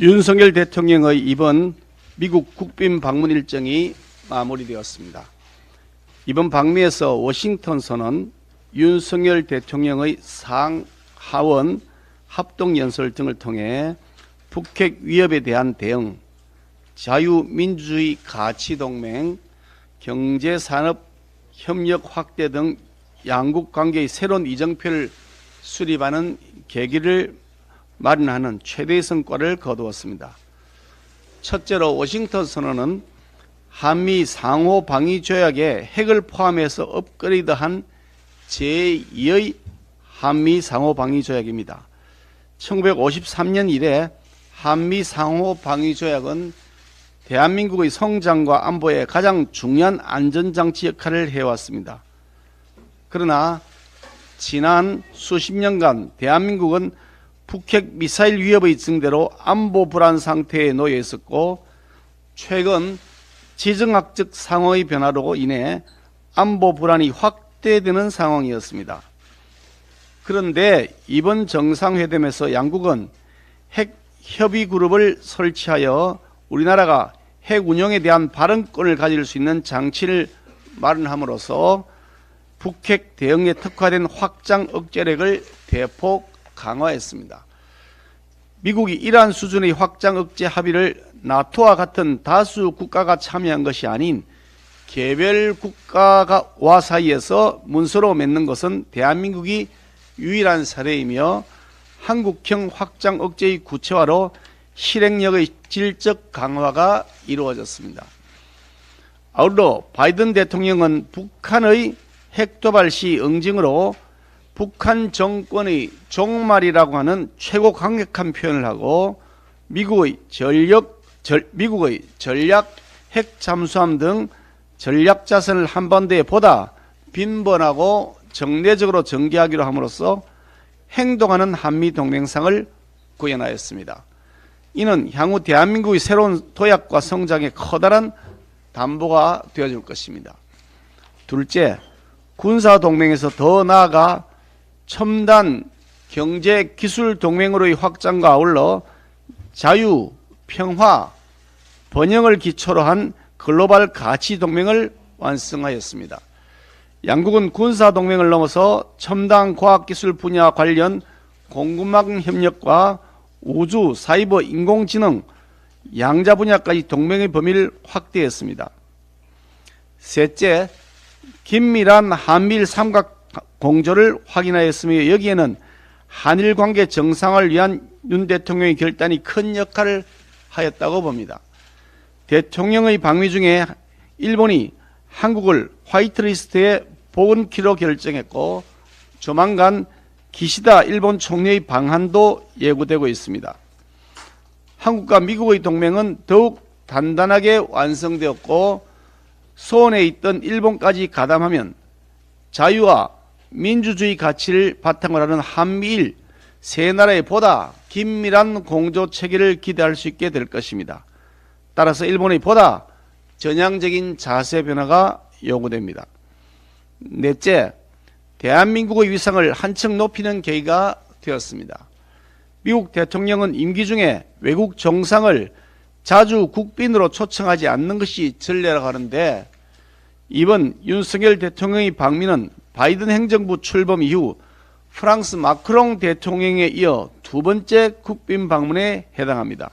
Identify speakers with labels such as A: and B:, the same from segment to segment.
A: 윤석열 대통령의 이번 미국 국빈 방문 일정이 마무리되었습니다. 이번 방미에서 워싱턴 선언, 윤석열 대통령의 상하원 합동연설 등을 통해 북핵 위협에 대한 대응, 자유민주주의 가치동맹, 경제산업 협력 확대 등 양국 관계의 새로운 이정표를 수립하는 계기를 마련하는 최대의 성과를 거두었습니다. 첫째로 워싱턴 선언은 한미 상호 방위 조약에 핵을 포함해서 업그레이드한 제2의 한미 상호 방위 조약입니다. 1953년 이래 한미 상호 방위 조약은 대한민국의 성장과 안보에 가장 중요한 안전장치 역할을 해왔습니다. 그러나 지난 수십 년간 대한민국은 북핵 미사일 위협의 증대로 안보 불안 상태에 놓여 있었고, 최근 지정학적 상황의 변화로 인해 안보 불안이 확대되는 상황이었습니다. 그런데 이번 정상회담에서 양국은 핵 협의 그룹을 설치하여 우리나라가 핵 운용에 대한 발언권을 가질 수 있는 장치를 마련함으로써 북핵 대응에 특화된 확장 억제력을 대폭 강화했습니다. 미국이 이러한 수준의 확장 억제 합의를 나토와 같은 다수 국가가 참여한 것이 아닌 개별 국가와 사이에서 문서로 맺는 것은 대한민국이 유일한 사례이며, 한국형 확장 억제의 구체화로 실행력의 질적 강화가 이루어졌습니다. 아울러 바이든 대통령은 북한의 핵도발 시 응징으로 북한 정권의 종말이라고 하는 최고 강력한 표현을 하고, 미국의 전략 핵 잠수함 등 전략 자산을 한반도에 보다 빈번하고 정례적으로 전개하기로 함으로써 행동하는 한미 동맹상을 구현하였습니다. 이는 향후 대한민국의 새로운 도약과 성장에 커다란 담보가 되어줄 것입니다. 둘째, 군사동맹에서 더 나아가 첨단 경제 기술 동맹으로의 확장과 아울러 자유, 평화, 번영을 기초로 한 글로벌 가치 동맹을 완성하였습니다. 양국은 군사동맹을 넘어서 첨단 과학기술 분야 관련 공급망 협력과 우주, 사이버, 인공지능, 양자 분야까지 동맹의 범위를 확대했습니다. 셋째, 긴밀한 한미일 삼각 공조를 확인하였으며, 여기에는 한일 관계 정상화를 위한 윤 대통령의 결단이 큰 역할을 하였다고 봅니다. 대통령의 방미 중에 일본이 한국을 화이트리스트에 복원키로 결정했고, 조만간 기시다 일본 총리의 방한도 예고되고 있습니다. 한국과 미국의 동맹은 더욱 단단하게 완성되었고, 소원에 있던 일본까지 가담하면 자유와 민주주의 가치를 바탕으로 하는 한미일 세 나라의 보다 긴밀한 공조 체계를 기대할 수 있게 될 것입니다. 따라서 일본의 보다 전향적인 자세 변화가 요구됩니다. 넷째, 대한민국의 위상을 한층 높이는 계기가 되었습니다. 미국 대통령은 임기 중에 외국 정상을 자주 국빈으로 초청하지 않는 것이 전례라고 하는데, 이번 윤석열 대통령의 방미는 바이든 행정부 출범 이후 프랑스 마크롱 대통령에 이어 두 번째 국빈 방문에 해당합니다.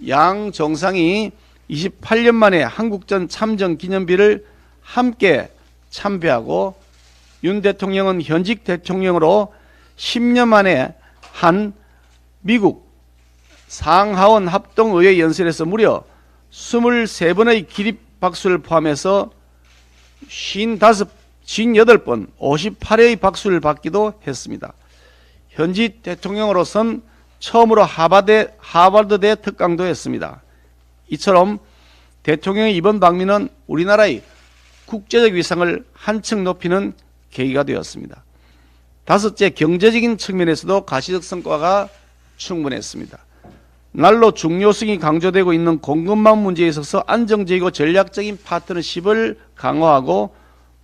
A: 양 정상이 28년 만에 한국전 참전 기념비를 함께 참배하고, 윤 대통령은 현직 대통령으로 10년 만에 한 미국 상하원 합동의회 연설에서 무려 23번의 기립박수를 포함해서 58번 58회의 박수를 받기도 했습니다. 현직 대통령으로선 처음으로 하버드대 특강도 했습니다. 이처럼 대통령의 이번 방미는 우리나라의 국제적 위상을 한층 높이는 계기가 되었습니다. 다섯째, 경제적인 측면에서도 가시적 성과가 충분했습니다. 날로 중요성이 강조되고 있는 공급망 문제에 있어서 안정적이고 전략적인 파트너십을 강화하고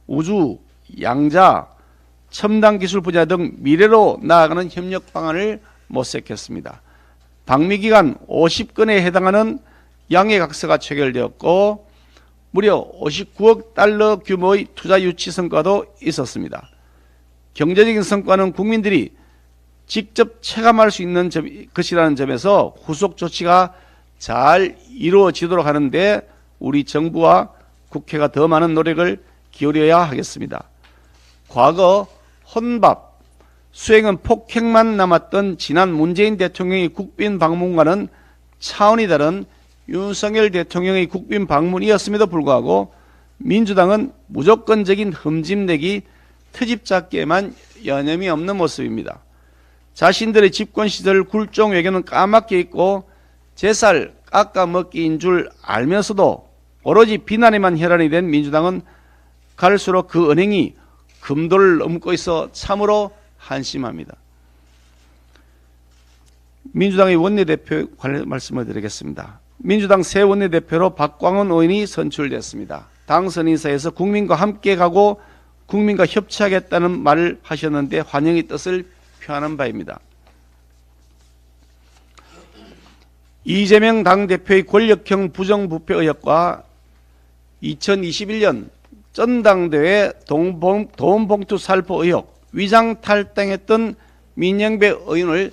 A: 우주, 양자, 첨단 기술 분야 등 미래로 나아가는 협력 방안을 모색했습니다. 방미기간 50건에 해당하는 양해각서가 체결되었고 무려 59억 달러 규모의 투자 유치 성과도 있었습니다. 경제적인 성과는 국민들이 직접 체감할 수 있는 것이라는 점에서 후속 조치가 잘 이루어지도록 하는데 우리 정부와 국회가 더 많은 노력을 기울여야 하겠습니다. 과거 혼밥, 수행은 폭행만 남았던 지난 문재인 대통령의 국빈 방문과는 차원이 다른 윤석열 대통령의 국빈 방문이었음에도 불구하고 민주당은 무조건적인 흠집내기, 트집잡기에만 여념이 없는 모습입니다. 자신들의 집권 시절 굴종 외교는 까맣게 잊고 제살 깎아먹기인 줄 알면서도 오로지 비난에만 혈안이 된 민주당은 갈수록 그 은행이 금도를 넘고 있어 참으로 한심합니다. 민주당의 원내대표 관련 말씀을 드리겠습니다. 민주당 새 원내대표로 박광원 의원이 선출됐습니다. 당선 인사에서 국민과 함께 가고 국민과 협치하겠다는 말을 하셨는데 환영의 뜻을 표하는 바입니다. 이재명 당대표의 권력형 부정부패 의혹과 2021년 전당대회 돈봉투 살포 의혹, 위장 탈당했던 민영배 의원을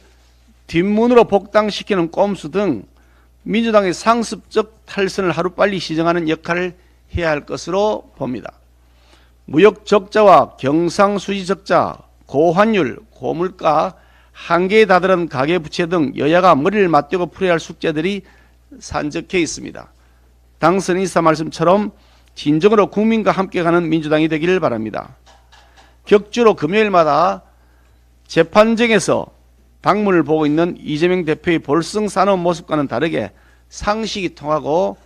A: 뒷문으로 복당시키는 꼼수 등 민주당의 상습적 탈선을 하루빨리 시정하는 역할을 해야 할 것으로 봅니다. 무역 적자와 경상수지 적자, 고환율, 고물가, 한계에 다다른 가계부채 등 여야가 머리를 맞대고 풀어야 할 숙제들이 산적해 있습니다. 당선 인사 말씀처럼 진정으로 국민과 함께 가는 민주당이 되기를 바랍니다. 격주로 금요일마다 재판정에서 방문을 보고 있는 이재명 대표의 볼썽사나운 모습과는 다르게 상식이 통하고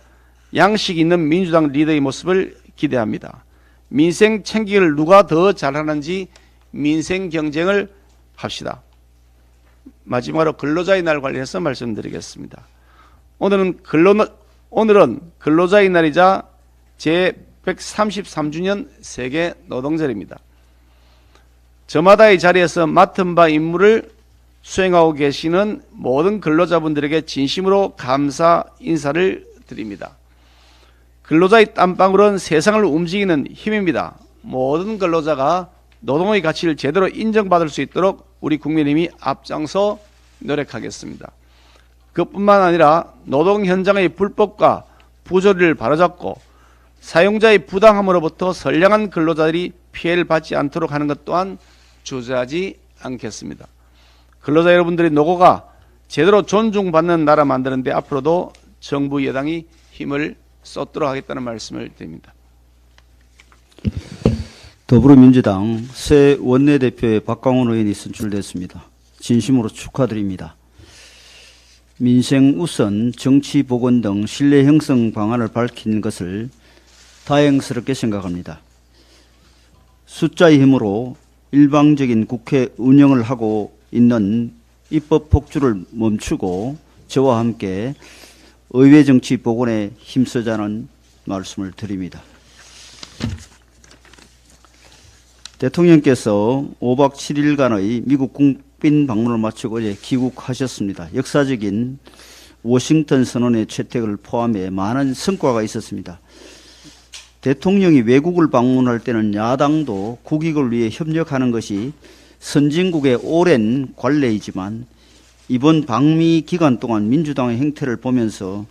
A: 양식이 있는 민주당 리더의 모습을 기대합니다. 민생 챙기기를 누가 더 잘하는지 민생 경쟁을 합시다. 마지막으로 근로자의 날 관련해서 말씀드리겠습니다. 오늘은 근로자의 날이자 제133주년 세계 노동절입니다. 저마다의 자리에서 맡은 바 임무를 수행하고 계시는 모든 근로자분들에게 진심으로 감사 인사를 드립니다. 근로자의 땀방울은 세상을 움직이는 힘입니다. 모든 근로자가 노동의 가치를 제대로 인정받을 수 있도록 우리 국민의힘이 앞장서 노력하겠습니다. 그뿐만 아니라 노동 현장의 불법과 부조리를 바로잡고 사용자의 부당함으로부터 선량한 근로자들이 피해를 받지 않도록 하는 것 또한 주저하지 않겠습니다. 근로자 여러분들의 노고가 제대로 존중받는 나라 만드는 데 앞으로도 정부 여당이 힘을 쏟도록 하겠다는 말씀을 드립니다.
B: 더불어민주당 새 원내대표의 박광원 의원이 선출됐습니다. 진심으로 축하드립니다. 민생 우선, 정치 복원 등 신뢰 형성 방안을 밝힌 것을 다행스럽게 생각합니다. 숫자의 힘으로 일방적인 국회 운영을 하고 있는 입법 폭주를 멈추고 저와 함께 의회 정치 복원에 힘쓰자는 말씀을 드립니다. 대통령께서 5박 7일간의 미국 국빈 방문을 마치고 어제 귀국하셨습니다. 역사적인 워싱턴 선언의 채택을 포함해 많은 성과가 있었습니다. 대통령이 외국을 방문할 때는 야당도 국익을 위해 협력하는 것이 선진국의 오랜 관례이지만 이번 방미 기간 동안 민주당의 행태를 보면서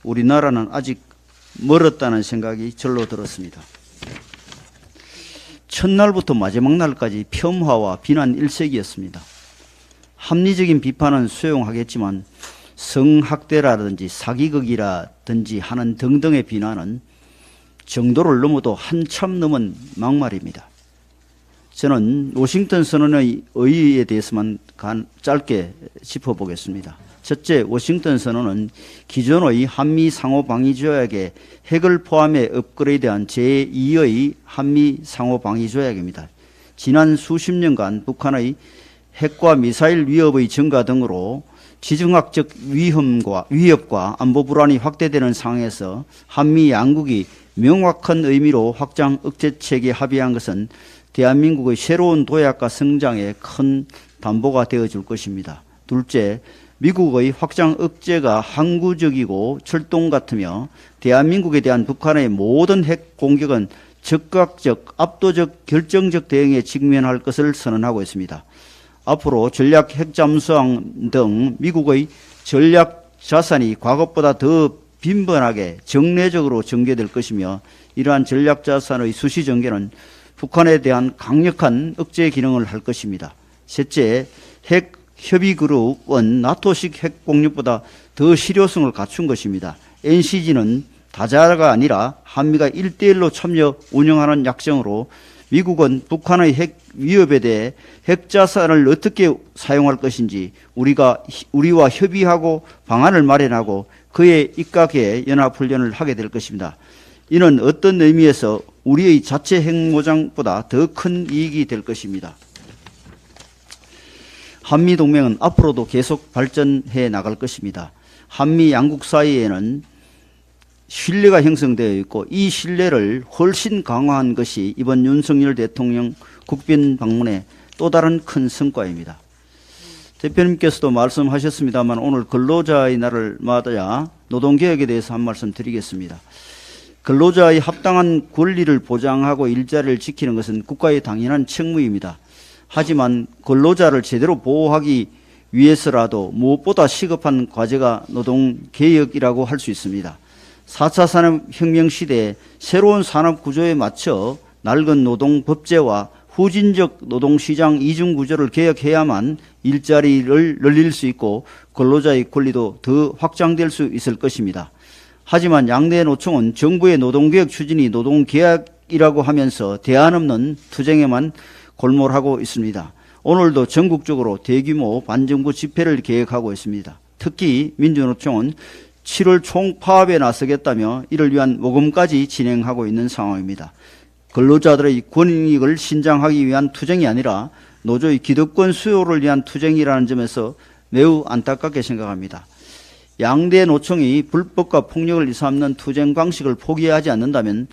B: 우리나라는 아직 멀었다는 생각이 절로 들었습니다. 첫날부터 마지막 날까지 폄하와 비난 일색이었습니다. 합리적인 비판은 수용하겠지만 성학대라든지 사기극이라든지 하는 등등의 비난은 정도를 넘어도 한참 넘은 막말입니다. 저는 워싱턴 선언의 의의에 대해서만 짧게 짚어보겠습니다. 첫째, 워싱턴 선언은 기존의 한미 상호 방위 조약의 핵을 포함해 업그레이드한 제2의 한미 상호 방위 조약입니다. 지난 수십 년간 북한의 핵과 미사일 위협의 증가 등으로 지정학적 위협과 안보 불안이 확대되는 상황에서 한미 양국이 명확한 의미로 확장 억제 체계에 합의한 것은 대한민국의 새로운 도약과 성장에 큰 담보가 되어줄 것입니다. 둘째, 미국의 확장 억제가 항구적이고 철동 같으며 대한민국에 대한 북한의 모든 핵 공격은 즉각적, 압도적, 결정적 대응에 직면할 것을 선언하고 있습니다. 앞으로 전략 핵잠수함 등 미국의 전략 자산이 과거보다 더 빈번하게 정례적으로 전개될 것이며 이러한 전략 자산의 수시 전개는 북한에 대한 강력한 억제 기능을 할 것입니다. 셋째, 핵 협의 그룹은 나토식 핵 공격보다 더 실효성을 갖춘 것입니다. NCG는 다자가 아니라 한미가 1대1로 참여 운영하는 약정으로 미국은 북한의 핵 위협에 대해 핵자산을 어떻게 사용할 것인지 우리와 협의하고 방안을 마련하고 그에 입각해 연합훈련을 하게 될 것입니다. 이는 어떤 의미에서 우리의 자체 핵무장보다 더 큰 이익이 될 것입니다. 한미동맹은 앞으로도 계속 발전해 나갈 것입니다. 한미 양국 사이에는 신뢰가 형성되어 있고 이 신뢰를 훨씬 강화한 것이 이번 윤석열 대통령 국빈 방문의 또 다른 큰 성과입니다. 대표님께서도 말씀하셨습니다만 오늘 근로자의 날을 맞아 노동개혁에 대해서 한 말씀 드리겠습니다. 근로자의 합당한 권리를 보장하고 일자리를 지키는 것은 국가의 당연한 책무입니다. 하지만 근로자를 제대로 보호하기 위해서라도 무엇보다 시급한 과제가 노동개혁이라고 할 수 있습니다. 4차 산업혁명 시대에 새로운 산업구조에 맞춰 낡은 노동법제와 후진적 노동시장 이중구조를 개혁해야만 일자리를 늘릴 수 있고 근로자의 권리도 더 확장될 수 있을 것입니다. 하지만 양대 노총은 정부의 노동개혁 추진이 노동계약이라고 하면서 대안 없는 투쟁에만 골몰하고 있습니다. 오늘도 전국적으로 대규모 반정부 집회를 계획하고 있습니다. 특히 민주노총은 7월 총파업에 나서겠다며 이를 위한 모금까지 진행하고 있는 상황입니다. 근로자들의 권익을 신장하기 위한 투쟁이 아니라 노조의 기득권 수요를 위한 투쟁이라는 점에서 매우 안타깝게 생각합니다. 양대 노총이 불법과 폭력을 일삼는 투쟁 방식을 포기하지 않는다면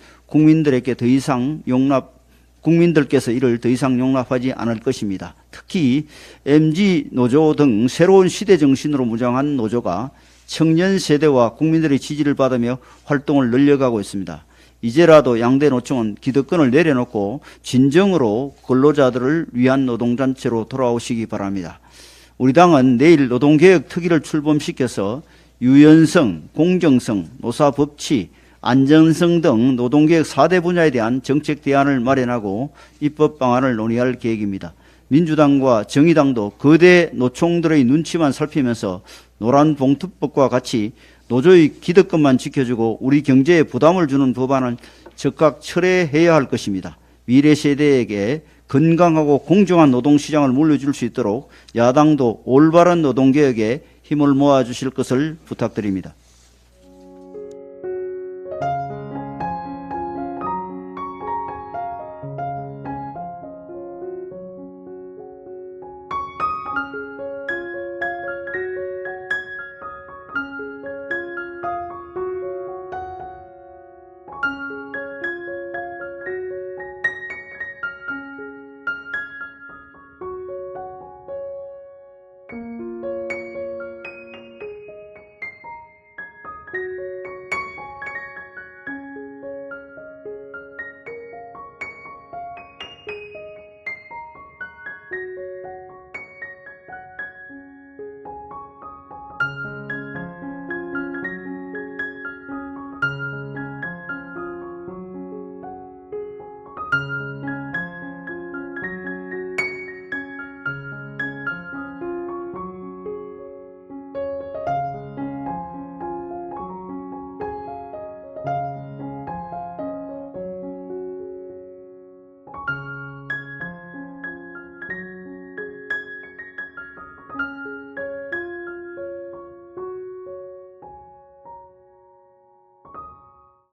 B: 국민들께서 이를 더 이상 용납하지 않을 것입니다. 특히 MG 노조 등 새로운 시대 정신으로 무장한 노조가 청년 세대와 국민들의 지지를 받으며 활동을 늘려가고 있습니다. 이제라도 양대 노총은 기득권을 내려놓고 진정으로 근로자들을 위한 노동단체로 돌아오시기 바랍니다. 우리 당은 내일 노동개혁 특위를 출범시켜서 유연성, 공정성, 노사법치, 안전성 등 노동개혁 4대 분야에 대한 정책 대안을 마련하고 입법 방안을 논의할 계획입니다. 민주당과 정의당도 거대 노총들의 눈치만 살피면서 노란봉투법과 같이 노조의 기득권만 지켜주고 우리 경제에 부담을 주는 법안은 즉각 철회해야 할 것입니다. 미래 세대에게 건강하고 공정한 노동시장을 물려줄 수 있도록 야당도 올바른 노동개혁에 힘을 모아주실 것을 부탁드립니다.